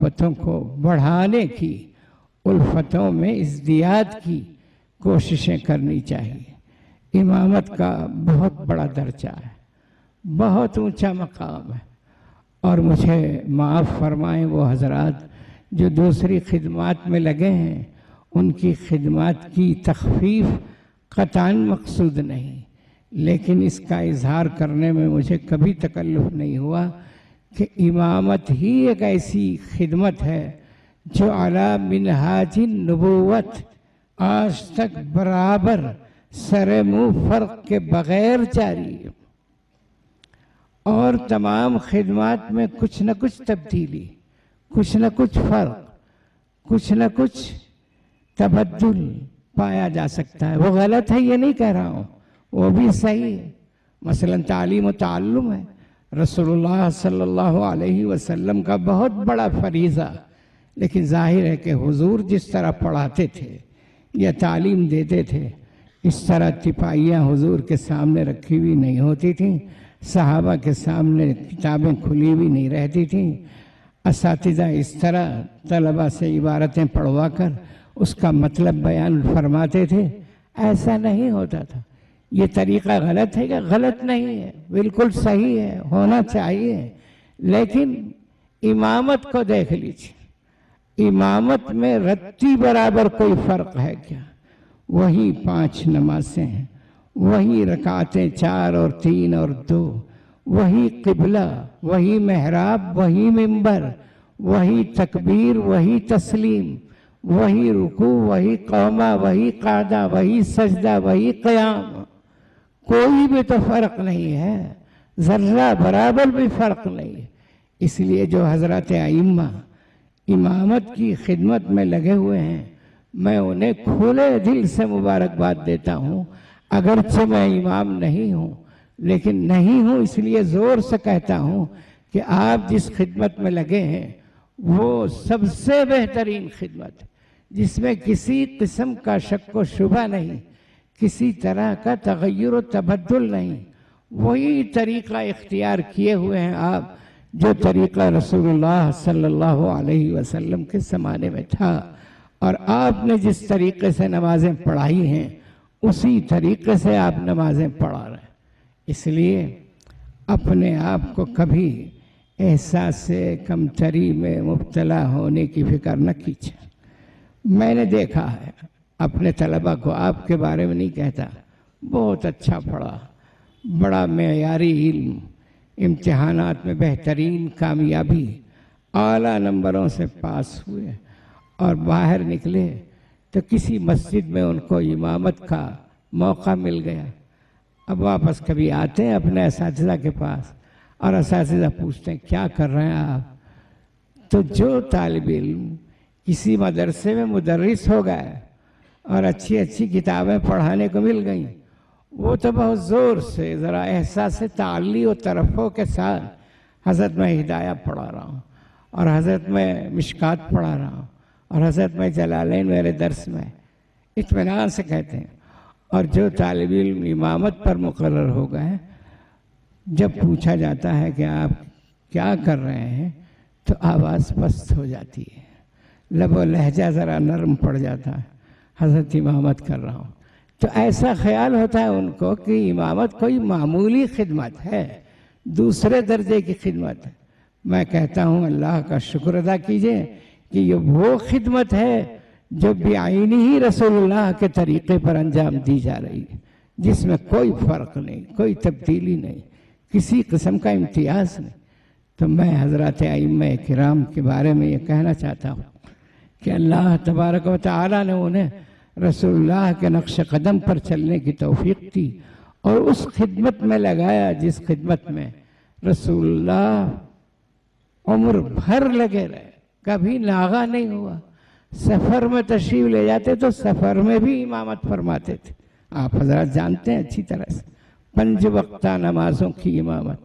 محبتوں کو بڑھانے کی، الفتوں میں ازدیاد کی کوششیں کرنی چاہیے۔ امامت کا بہت بڑا درجہ ہے، بہت اونچا مقام ہے، اور مجھے معاف فرمائیں وہ حضرات جو دوسری خدمات میں لگے ہیں، ان کی خدمات کی تخفیف قطعاً مقصود نہیں، لیکن اس کا اظہار کرنے میں مجھے کبھی تکلف نہیں ہوا کہ امامت ہی ایک ایسی خدمت ہے جو علی منہاج النبوت آج تک برابر سر منہ فرق کے بغیر جاری ہے، اور تمام خدمات میں کچھ نہ کچھ تبدیلی، کچھ نہ کچھ فرق، کچھ نہ کچھ تبدل پایا جا سکتا ہے۔ وہ غلط ہے یہ نہیں کہہ رہا ہوں، وہ بھی صحیح ہے۔ مثلا تعلیم و تعلم ہے، رسول اللہ صلی اللہ علیہ وسلم کا بہت بڑا فریضہ، لیکن ظاہر ہے کہ حضور جس طرح پڑھاتے تھے یا تعلیم دیتے تھے، اس طرح تپائیاں حضور کے سامنے رکھی ہوئی نہیں ہوتی تھیں، صحابہ کے سامنے کتابیں کھلی ہوئی نہیں رہتی تھیں، اساتذہ اس طرح طلبہ سے عبارتیں پڑھوا کر اس کا مطلب بیان فرماتے تھے، ایسا نہیں ہوتا تھا۔ یہ طریقہ غلط ہے کہ غلط نہیں ہے، بالکل صحیح ہے، ہونا چاہیے، لیکن امامت کو دیکھ لیجیے، امامت میں رتی برابر کوئی فرق ہے کیا؟ وہی 5 نمازیں ہیں، وہی رکعتیں 4 اور 3 اور 2، وہی قبلہ، وہی محراب، وہی منبر، وہی تکبیر، وہی تسلیم، وہی رکوع، وہی قومہ، وہی قعدہ، وہی سجدہ، وہی قیام، کوئی بھی تو فرق نہیں ہے، ذرہ برابر بھی فرق نہیں ہے۔ اس لیے جو حضرات ائمہ امامت کی خدمت میں لگے ہوئے ہیں، میں انہیں کھلے دل سے مبارکباد دیتا ہوں، اگرچہ میں امام نہیں ہوں، لیکن نہیں ہوں اس لیے زور سے کہتا ہوں کہ آپ جس خدمت میں لگے ہیں وہ سب سے بہترین خدمت ہے، جس میں کسی قسم کا شک و شبہ نہیں، کسی طرح کا تغیر و تبدل نہیں، وہی طریقہ اختیار کیے ہوئے ہیں آپ جو طریقہ رسول اللہ صلی اللہ علیہ وسلم کے زمانے میں تھا، اور آپ نے جس طریقے سے نمازیں پڑھائی ہیں اسی طریقے سے آپ نمازیں پڑھا رہے ہیں۔ اس لیے اپنے آپ کو کبھی احساس کمتری میں مبتلا ہونے کی فکر نہ کیجیے۔ میں نے دیکھا ہے اپنے طلبہ کو، آپ کے بارے میں نہیں کہتا، بہت اچھا پڑھا، بڑا معیاری علم، امتحانات میں بہترین کامیابی، اعلیٰ نمبروں سے پاس ہوئے، اور باہر نکلے تو کسی مسجد میں ان کو امامت کا موقع مل گیا۔ اب واپس کبھی آتے ہیں اپنے اساتذہ کے پاس، اور اساتذہ پوچھتے ہیں کیا کر رہے ہیں آپ؟ تو جو طالب علم کسی مدرسے میں مدرس ہو گئے اور اچھی اچھی کتابیں پڑھانے کو مل گئیں، وہ تو بہت زور سے ذرا احساس تعلی و ترفع کے ساتھ حضرت میں ہدایہ پڑھا رہا ہوں، اور حضرت میں مشکات پڑھا رہا ہوں، اور حضرت میں جلالین میرے درس میں، اطمینان سے کہتے ہیں۔ اور جو طالب علم امامت پر مقرر ہو گئے، جب پوچھا جاتا ہے کہ آپ کیا کر رہے ہیں تو آواز پست ہو جاتی ہے، لب و لہجہ ذرا نرم پڑ جاتا ہے، حضرت امامت کر رہا ہوں۔ تو ایسا خیال ہوتا ہے ان کو کہ امامت کوئی معمولی خدمت ہے، دوسرے درجے کی خدمت ہے۔ میں کہتا ہوں اللہ کا شکر ادا کیجئے کہ یہ وہ خدمت ہے جو بعینی ہی رسول اللہ کے طریقے پر انجام دی جا رہی ہے، جس میں کوئی فرق نہیں، کوئی تبدیلی نہیں، کسی قسم کا امتیاز نہیں۔ تو میں حضرات ائمہ کرام کے بارے میں یہ کہنا چاہتا ہوں کہ اللہ تبارک و تعالی نے انہیں رسول اللہ کے نقش قدم پر چلنے کی توفیق دی، اور اس خدمت میں لگایا جس خدمت میں رسول اللہ عمر بھر لگے رہے، کبھی ناغہ نہیں ہوا۔ سفر میں تشریف لے جاتے تو سفر میں بھی امامت فرماتے تھے، آپ حضرات جانتے ہیں اچھی طرح سے، 5 وقتہ نمازوں کی امامت۔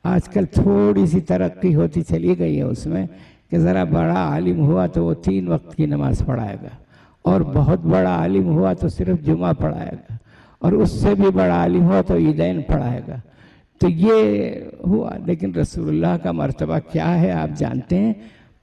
آج کل تھوڑی سی ترقی ہوتی چلی گئی ہے اس میں کہ ذرا بڑا عالم ہوا تو وہ 3 وقت کی نماز پڑھائے گا، اور بہت بڑا عالم ہوا تو صرف جمعہ پڑھائے گا، اور اس سے بھی بڑا عالم ہوا تو عیدین پڑھائے گا۔ تو یہ ہوا، لیکن رسول اللہ کا مرتبہ کیا ہے آپ جانتے ہیں،